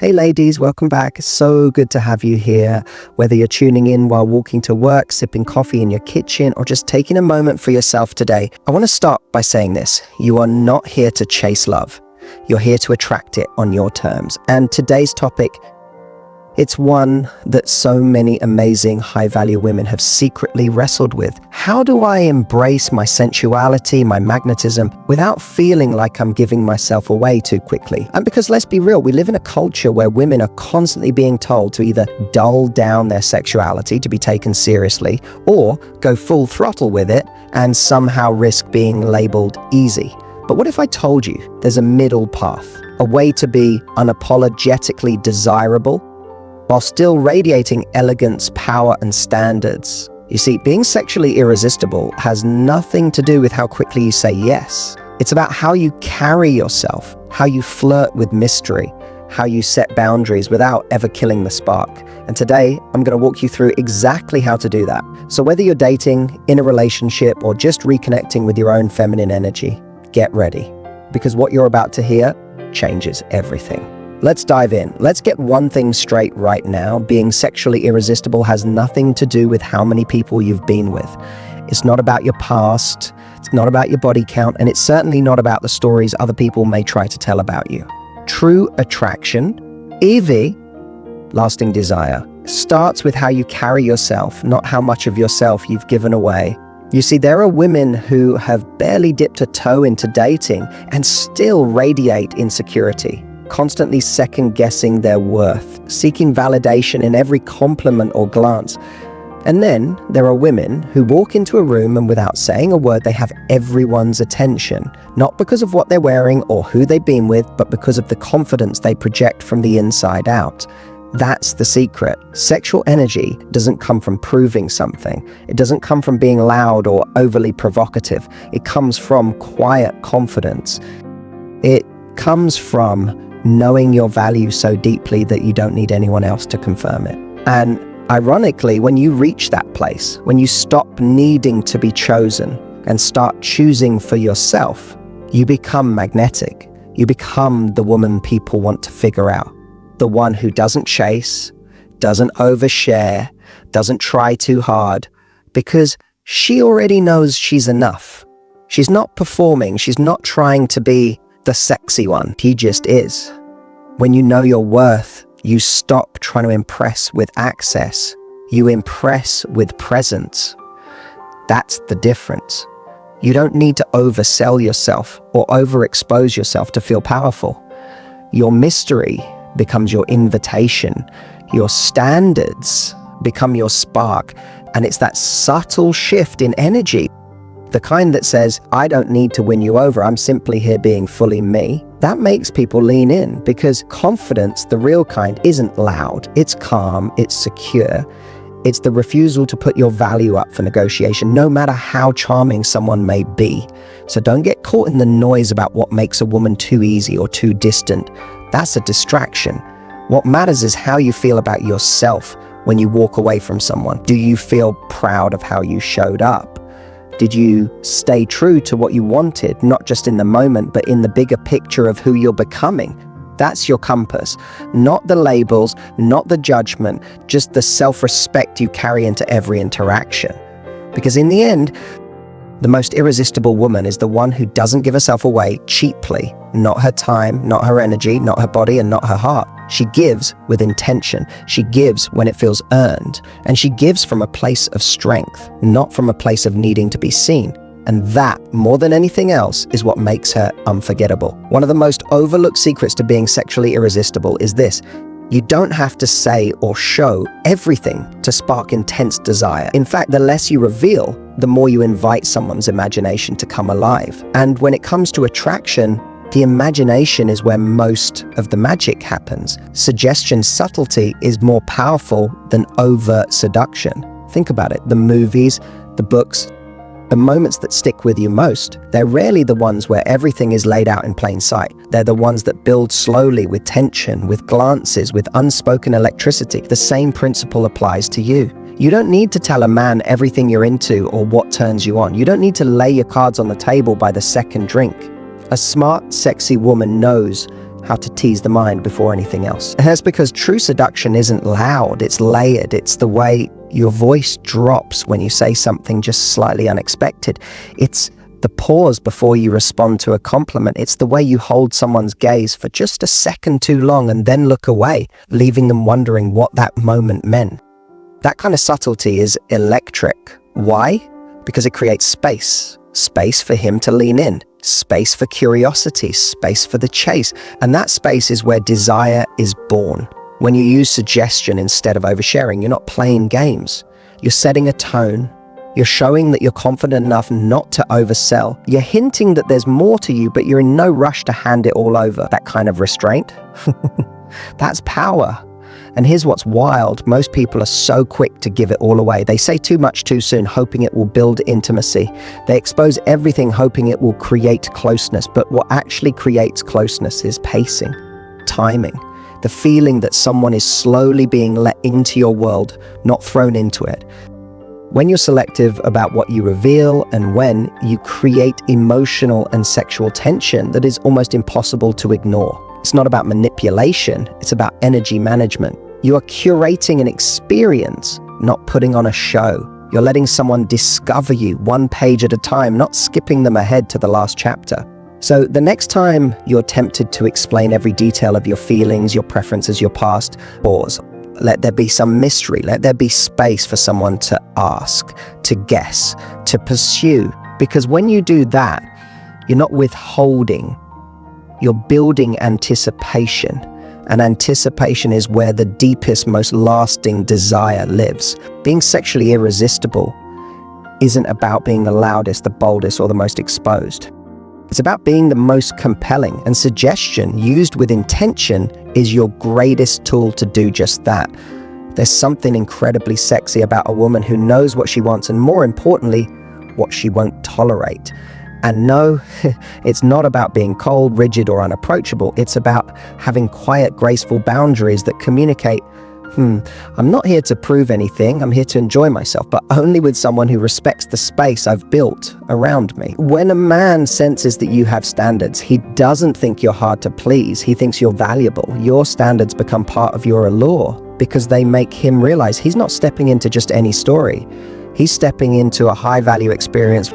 Hey ladies, welcome back. So good to have you here. Whether you're tuning in while walking to work, sipping coffee in your kitchen, or just taking a moment for yourself today, I want to start by saying this. You are not here to chase love. You're here to attract it on your terms. And today's topic, it's one that so many amazing high-value women have secretly wrestled with. How do I embrace my sensuality, my magnetism, without feeling like I'm giving myself away too quickly? And because let's be real, we live in a culture where women are constantly being told to either dull down their sexuality to be taken seriously, or go full throttle with it and somehow risk being labeled easy. But what if I told you there's a middle path, a way to be unapologetically desirable, while still radiating elegance, power, and standards? You see, being sexually irresistible has nothing to do with how quickly you say yes. It's about how you carry yourself, how you flirt with mystery, how you set boundaries without ever killing the spark. And today, I'm going to walk you through exactly how to do that. So whether you're dating, in a relationship, or just reconnecting with your own feminine energy, get ready, because what you're about to hear changes everything. Let's dive in. Let's get one thing straight right now. Being sexually irresistible has nothing to do with how many people you've been with. It's not about your past, it's not about your body count, and it's certainly not about the stories other people may try to tell about you. True attraction, EV, lasting desire, starts with how you carry yourself, not how much of yourself you've given away. You see, there are women who have barely dipped a toe into dating and still radiate insecurity, constantly second-guessing their worth, seeking validation in every compliment or glance. And then there are women who walk into a room and without saying a word, they have everyone's attention, not because of what they're wearing or who they've been with, but because of the confidence they project from the inside out. That's the secret. Sexual energy doesn't come from proving something. It doesn't come from being loud or overly provocative. It comes from quiet confidence. It comes from knowing your value so deeply that you don't need anyone else to confirm it. And ironically, when you reach that place, when you stop needing to be chosen and start choosing for yourself, you become magnetic. You become the woman people want to figure out. The one who doesn't chase, doesn't overshare, doesn't try too hard, because she already knows she's enough. She's not performing. She's not trying to be the sexy one. He just is. When you know your worth, you stop trying to impress with access. You impress with presence. That's the difference. You don't need to oversell yourself or overexpose yourself to feel powerful. Your mystery becomes your invitation. Your standards become your spark. And it's that subtle shift in energy, the kind that says, I don't need to win you over, I'm simply here being fully me. That makes people lean in, because confidence, the real kind, isn't loud. It's calm, it's secure. It's the refusal to put your value up for negotiation, no matter how charming someone may be. So don't get caught in the noise about what makes a woman too easy or too distant. That's a distraction. What matters is how you feel about yourself when you walk away from someone. Do you feel proud of how you showed up? Did you stay true to what you wanted, not just in the moment, but in the bigger picture of who you're becoming? That's your compass. Not the labels, not the judgment, just the self-respect you carry into every interaction. Because in the end, the most irresistible woman is the one who doesn't give herself away cheaply. Not her time, not her energy, not her body, and not her heart. She gives with intention. She gives when it feels earned. And she gives from a place of strength, not from a place of needing to be seen. And that, more than anything else, is what makes her unforgettable. One of the most overlooked secrets to being sexually irresistible is this. You don't have to say or show everything to spark intense desire. In fact, the less you reveal, the more you invite someone's imagination to come alive. And when it comes to attraction, the imagination is where most of the magic happens. Suggestion subtlety is more powerful than overt seduction. Think about it. The movies, the books, the moments that stick with you most, they're rarely the ones where everything is laid out in plain sight. They're the ones that build slowly, with tension, with glances, with unspoken electricity. The same principle applies to you. You don't need to tell a man everything you're into or what turns you on. You don't need to lay your cards on the table by the second drink. A smart, sexy woman knows how to tease the mind before anything else. And that's because true seduction isn't loud, it's layered. It's the way your voice drops when you say something just slightly unexpected. It's the pause before you respond to a compliment. It's the way you hold someone's gaze for just a second too long and then look away, leaving them wondering what that moment meant. That kind of subtlety is electric. Why? Because it creates space. Space for him to lean in. Space for curiosity. Space for the chase. And that space is where desire is born. When you use suggestion instead of oversharing, you're not playing games. You're setting a tone. You're showing that you're confident enough not to oversell. You're hinting that there's more to you, but you're in no rush to hand it all over. That kind of restraint, that's power. And here's what's wild. Most people are so quick to give it all away. They say too much too soon, hoping it will build intimacy. They expose everything, hoping it will create closeness. But what actually creates closeness is pacing, timing, the feeling that someone is slowly being let into your world, not thrown into it. When you're selective about what you reveal and when, you create emotional and sexual tension that is almost impossible to ignore. It's not about manipulation, it's about energy management. You are curating an experience, not putting on a show. You're letting someone discover you one page at a time, not skipping them ahead to the last chapter. So the next time you're tempted to explain every detail of your feelings, your preferences, your past, pause. Let there be some mystery. Let there be space for someone to ask, to guess, to pursue. Because when you do that, you're not withholding. You're building anticipation. And anticipation is where the deepest, most lasting desire lives. Being sexually irresistible isn't about being the loudest, the boldest, or the most exposed. It's about being the most compelling, and suggestion used with intention is your greatest tool to do just that. There's something incredibly sexy about a woman who knows what she wants and, more importantly, what she won't tolerate. And no, it's not about being cold, rigid, or unapproachable. It's about having quiet, graceful boundaries that communicate, I'm not here to prove anything, I'm here to enjoy myself, but only with someone who respects the space I've built around me. When a man senses that you have standards, he doesn't think you're hard to please, he thinks you're valuable. Your standards become part of your allure because they make him realize he's not stepping into just any story. He's stepping into a high-value experience,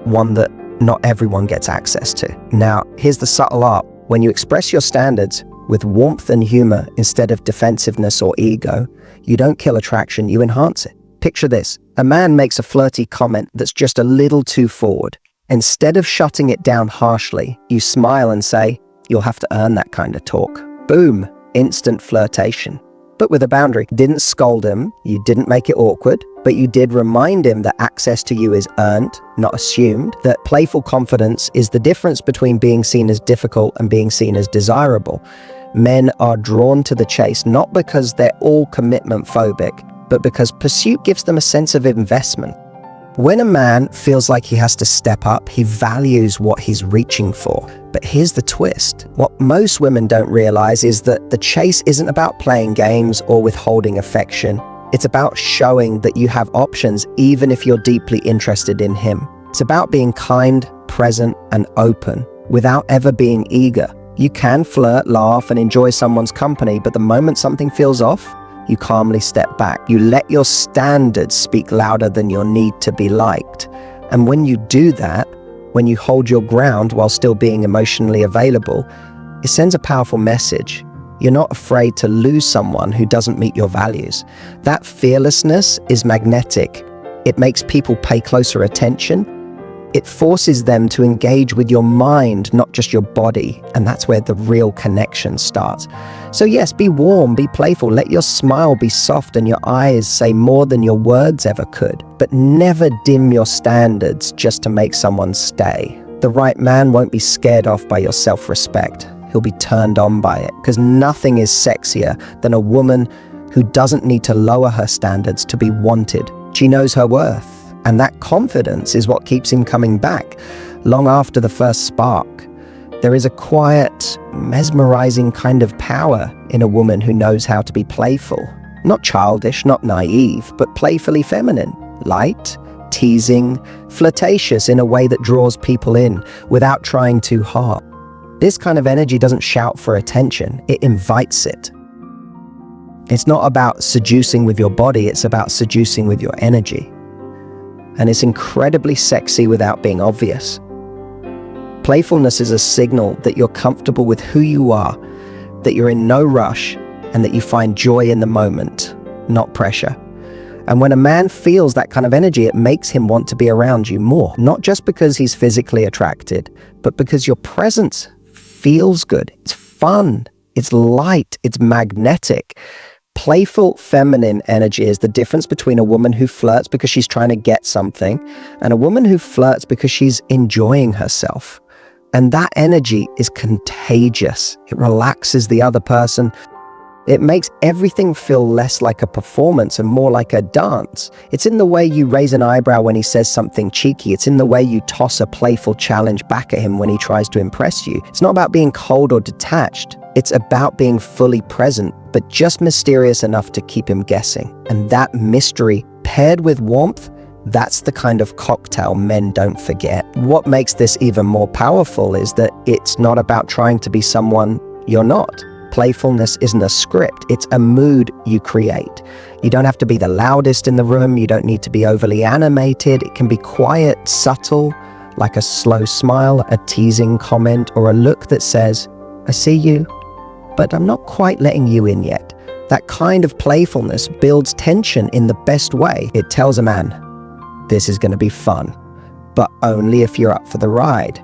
one that not everyone gets access to. Now, here's the subtle art. When you express your standards with warmth and humor instead of defensiveness or ego, you don't kill attraction, you enhance it. Picture this. A man makes a flirty comment that's just a little too forward. Instead of shutting it down harshly, you smile and say, you'll have to earn that kind of talk. Boom, instant flirtation. But with a boundary. Didn't scold him, you didn't make it awkward, but you did remind him that access to you is earned, not assumed, that playful confidence is the difference between being seen as difficult and being seen as desirable. Men are drawn to the chase not because they're all commitment phobic, but because pursuit gives them a sense of investment. When a man feels like he has to step up, he values what he's reaching for. But here's the twist. What most women don't realize is that the chase isn't about playing games or withholding affection. It's about showing that you have options even if you're deeply interested in him. It's about being kind, present, and open without ever being eager. You can flirt, laugh, and enjoy someone's company, but the moment something feels off, you calmly step back. You let your standards speak louder than your need to be liked. And when you do that, when you hold your ground while still being emotionally available, it sends a powerful message. You're not afraid to lose someone who doesn't meet your values. That fearlessness is magnetic. It makes people pay closer attention. It forces them to engage with your mind, not just your body. And that's where the real connection starts. So yes, be warm, be playful, let your smile be soft and your eyes say more than your words ever could. But never dim your standards just to make someone stay. The right man won't be scared off by your self-respect. He'll be turned on by it, because nothing is sexier than a woman who doesn't need to lower her standards to be wanted. She knows her worth. And that confidence is what keeps him coming back long after the first spark. There is a quiet, mesmerizing kind of power in a woman who knows how to be playful. Not childish, not naive, but playfully feminine, light, teasing, flirtatious in a way that draws people in without trying too hard. This kind of energy doesn't shout for attention, it invites it. It's not about seducing with your body, it's about seducing with your energy. And it's incredibly sexy without being obvious. Playfulness is a signal that you're comfortable with who you are, that you're in no rush, and that you find joy in the moment, not pressure. And when a man feels that kind of energy, it makes him want to be around you more, not just because he's physically attracted, but because your presence feels good. It's fun, it's light, it's magnetic. Playful feminine energy is the difference between a woman who flirts because she's trying to get something and a woman who flirts because she's enjoying herself. And that energy is contagious. It relaxes the other person. It makes everything feel less like a performance and more like a dance. It's in the way you raise an eyebrow when he says something cheeky. It's in the way you toss a playful challenge back at him when he tries to impress you. It's not about being cold or detached. It's about being fully present, but just mysterious enough to keep him guessing. And that mystery, paired with warmth, that's the kind of cocktail men don't forget. What makes this even more powerful is that it's not about trying to be someone you're not. Playfulness isn't a script, it's a mood you create. You don't have to be the loudest in the room, you don't need to be overly animated. It can be quiet, subtle, like a slow smile, a teasing comment, or a look that says, I see you, but I'm not quite letting you in yet. That kind of playfulness builds tension in the best way. It tells a man, this is going to be fun, but only if you're up for the ride.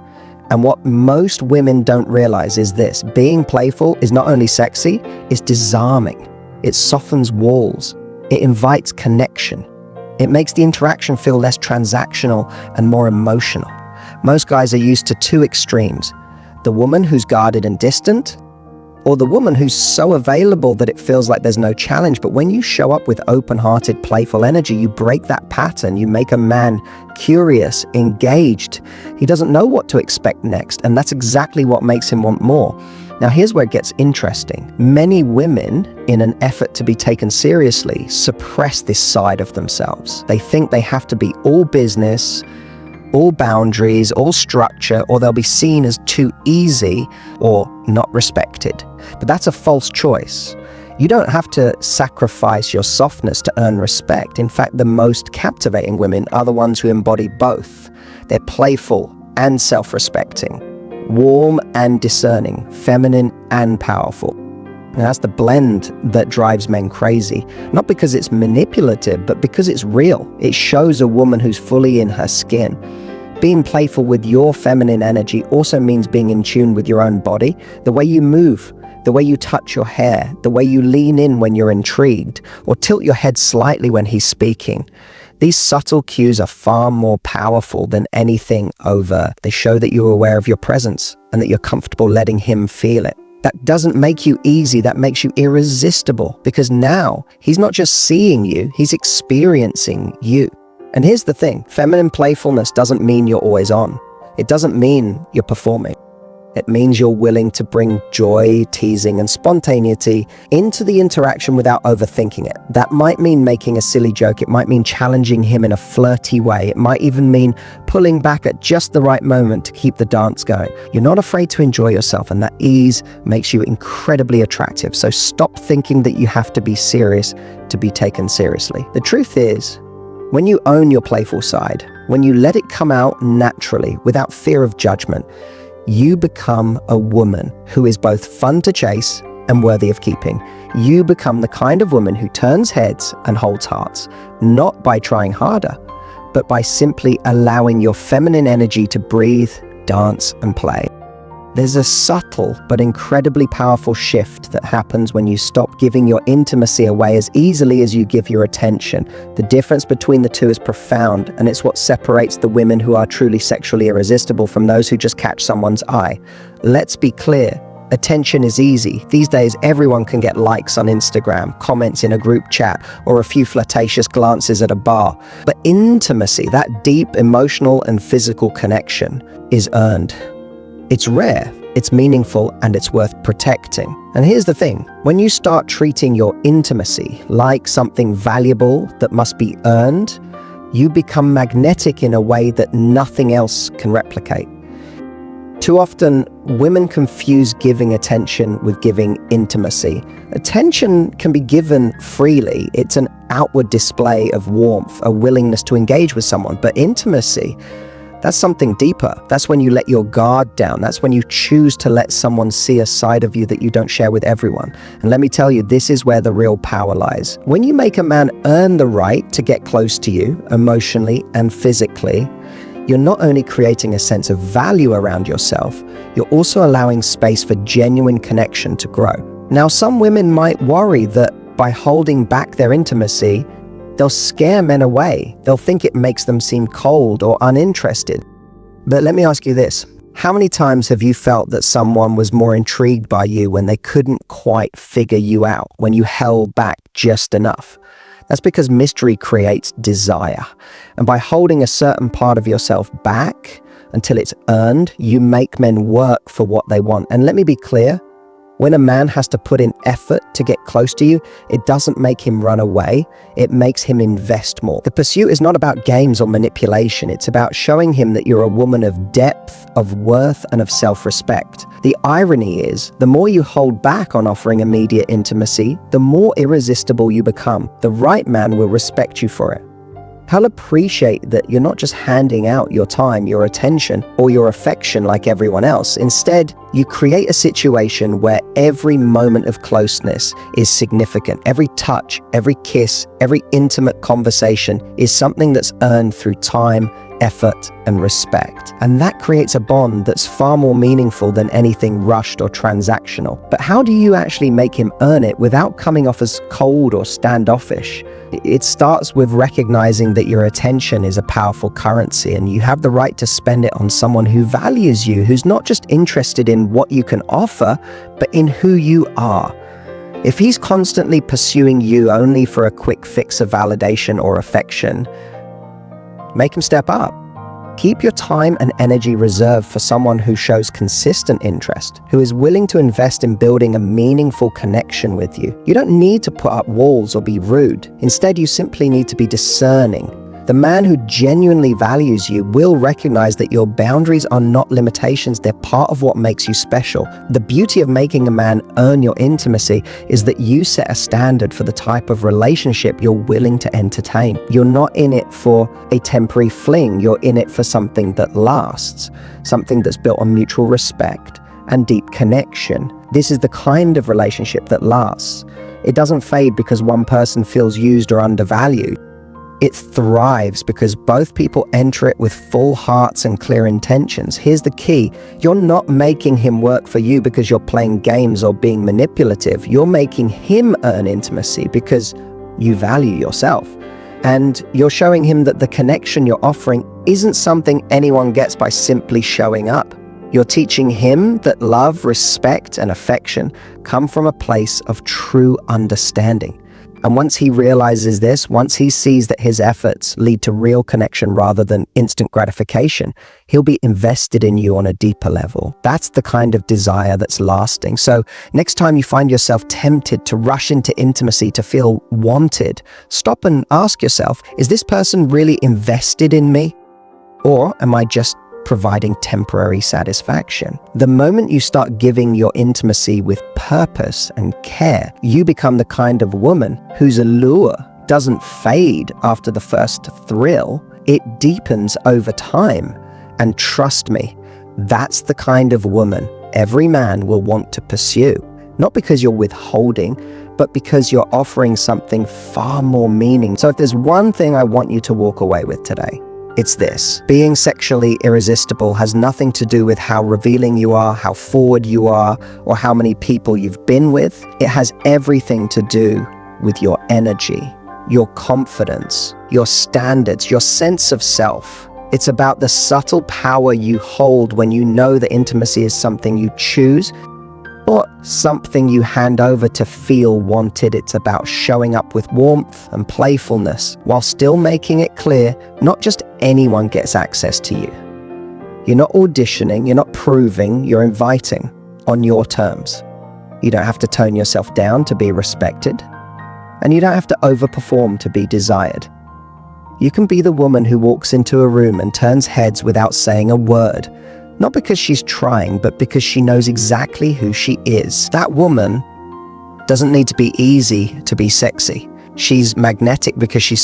And what most women don't realize is this: being playful is not only sexy, it's disarming. It softens walls. It invites connection. It makes the interaction feel less transactional and more emotional. Most guys are used to two extremes: the woman who's guarded and distant, or the woman who's so available that it feels like there's no challenge. But when you show up with open-hearted, playful energy, you break that pattern. You make a man curious, engaged. He doesn't know what to expect next, and that's exactly what makes him want more. Now, here's where it gets interesting. Many women, in an effort to be taken seriously, suppress this side of themselves. They think they have to be all business, all boundaries, all structure, or they'll be seen as too easy or not respected. But that's a false choice. You don't have to sacrifice your softness to earn respect. In fact, the most captivating women are the ones who embody both. They're playful and self-respecting, warm and discerning, feminine and powerful. And that's the blend that drives men crazy. Not because it's manipulative, but because it's real. It shows a woman who's fully in her skin. Being playful with your feminine energy also means being in tune with your own body, the way you move, the way you touch your hair, the way you lean in when you're intrigued, or tilt your head slightly when he's speaking. These subtle cues are far more powerful than anything overt. They show that you're aware of your presence and that you're comfortable letting him feel it. That doesn't make you easy, that makes you irresistible, because now he's not just seeing you, he's experiencing you. And here's the thing, feminine playfulness doesn't mean you're always on. It doesn't mean you're performing. It means you're willing to bring joy, teasing, and spontaneity into the interaction without overthinking it. That might mean making a silly joke. It might mean challenging him in a flirty way. It might even mean pulling back at just the right moment to keep the dance going. You're not afraid to enjoy yourself, and that ease makes you incredibly attractive. So stop thinking that you have to be serious to be taken seriously. The truth is, when you own your playful side, when you let it come out naturally without fear of judgment, you become a woman who is both fun to chase and worthy of keeping. You become the kind of woman who turns heads and holds hearts, not by trying harder, but by simply allowing your feminine energy to breathe, dance, and play. There's a subtle but incredibly powerful shift that happens when you stop giving your intimacy away as easily as you give your attention. The difference between the two is profound, and it's what separates the women who are truly sexually irresistible from those who just catch someone's eye. Let's be clear, attention is easy. These days, everyone can get likes on Instagram, comments in a group chat, or a few flirtatious glances at a bar. But intimacy, that deep emotional and physical connection, is earned. It's rare, it's meaningful, and it's worth protecting. And here's the thing, when you start treating your intimacy like something valuable that must be earned, you become magnetic in a way that nothing else can replicate. Too often, women confuse giving attention with giving intimacy. Attention can be given freely. It's an outward display of warmth, a willingness to engage with someone. But intimacy, that's something deeper. That's when you let your guard down. That's when you choose to let someone see a side of you that you don't share with everyone. And let me tell you, this is where the real power lies. When you make a man earn the right to get close to you, emotionally and physically, you're not only creating a sense of value around yourself, you're also allowing space for genuine connection to grow. Now, some women might worry that by holding back their intimacy, they'll scare men away. They'll think it makes them seem cold or uninterested. But let me ask you this. How many times have you felt that someone was more intrigued by you when they couldn't quite figure you out, when you held back just enough? That's because mystery creates desire. And by holding a certain part of yourself back until it's earned, you make men work for what they want. And let me be clear, when a man has to put in effort to get close to you, it doesn't make him run away. It makes him invest more. The pursuit is not about games or manipulation. It's about showing him that you're a woman of depth, of worth, and of self-respect. The irony is, the more you hold back on offering immediate intimacy, the more irresistible you become. The right man will respect you for it. He'll appreciate that you're not just handing out your time, your attention, or your affection like everyone else. Instead, you create a situation where every moment of closeness is significant. Every touch, every kiss, every intimate conversation is something that's earned through time, effort, and respect. And that creates a bond that's far more meaningful than anything rushed or transactional. But how do you actually make him earn it without coming off as cold or standoffish? It starts with recognizing that your attention is a powerful currency and you have the right to spend it on someone who values you, who's not just interested in what you can offer, but in who you are. If he's constantly pursuing you only for a quick fix of validation or affection, make him step up. Keep your time and energy reserved for someone who shows consistent interest, who is willing to invest in building a meaningful connection with you. You don't need to put up walls or be rude. Instead, you simply need to be discerning. The man who genuinely values you will recognize that your boundaries are not limitations, they're part of what makes you special. The beauty of making a man earn your intimacy is that you set a standard for the type of relationship you're willing to entertain. You're not in it for a temporary fling, you're in it for something that lasts, something that's built on mutual respect and deep connection. This is the kind of relationship that lasts. It doesn't fade because one person feels used or undervalued. It thrives because both people enter it with full hearts and clear intentions. Here's the key. You're not making him work for you because you're playing games or being manipulative. You're making him earn intimacy because you value yourself. And you're showing him that the connection you're offering isn't something anyone gets by simply showing up. You're teaching him that love, respect, and affection come from a place of true understanding. And once he realizes this, once he sees that his efforts lead to real connection rather than instant gratification, he'll be invested in you on a deeper level. That's the kind of desire that's lasting. So next time you find yourself tempted to rush into intimacy to feel wanted, stop and ask yourself, is this person really invested in me? Or am I just providing temporary satisfaction? The moment you start giving your intimacy with purpose and care, you become the kind of woman whose allure doesn't fade after the first thrill, it deepens over time. And trust me, that's the kind of woman every man will want to pursue. Not because you're withholding, but because you're offering something far more meaning. So if there's one thing I want you to walk away with today, it's this. Being sexually irresistible has nothing to do with how revealing you are, how forward you are, or how many people you've been with. It has everything to do with your energy, your confidence, your standards, your sense of self. It's about the subtle power you hold when you know that intimacy is something you choose or something you hand over to feel wanted. It's about showing up with warmth and playfulness while still making it clear not just anyone gets access to you. You're not auditioning, you're not proving, you're inviting on your terms. You don't have to tone yourself down to be respected, and you don't have to overperform to be desired. You can be the woman who walks into a room and turns heads without saying a word, Not because she's trying, but because she knows exactly who she is. That woman doesn't need to be easy to be sexy. She's magnetic because she's